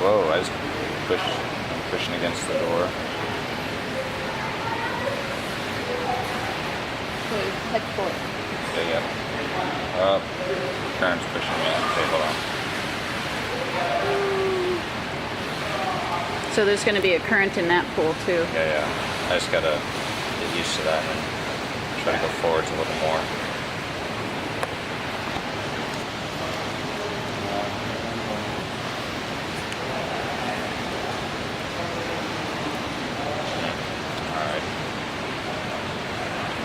Whoa, I just I'm pushing against the door. Okay, head forward. Yeah. Current's pushing me. Okay, hold on. So there's going to be a current in that pool too. Yeah. I just gotta get used to that and try to go forwards a little more. Alright.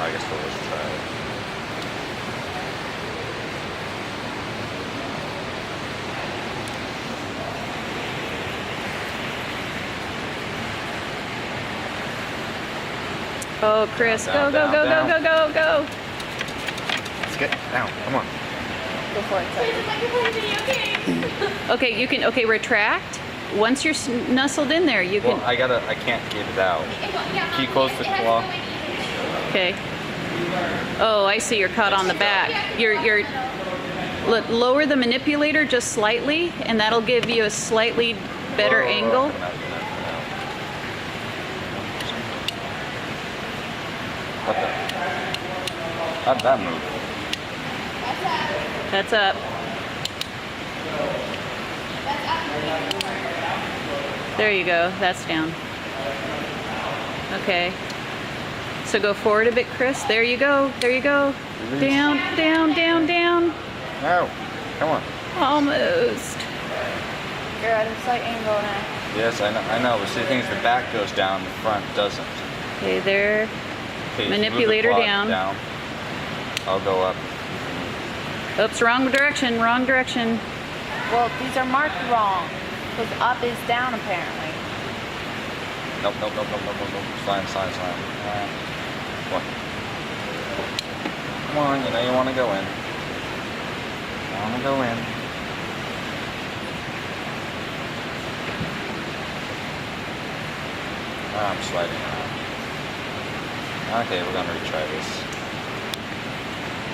I guess we'll just try it. Oh, Chris, Down, go. Let's get down. Come on. Go for it, Okay, you can, retract. Once you're nestled in there, you can. Well, I can't get it out. Can you close the claw? Okay. Oh, I see, you're caught on the back. Lower the manipulator just slightly, and that'll give you a slightly better angle. What the? How'd that move? That's up. There you go. That's down. Okay. So go forward a bit, Chris. There you go. Release. Down. No. Come on. Almost. You're at a slight angle now. Yes, I know. But see, the thing is, the back goes down, the front doesn't. Okay, there. Okay, Manipulator move the down. I'll go up. Oops, wrong direction. Well, these are marked wrong. Because up is down apparently. Nope. Slime. Come on, you know you want to go in. I'm sliding around. Okay, we're gonna retry this.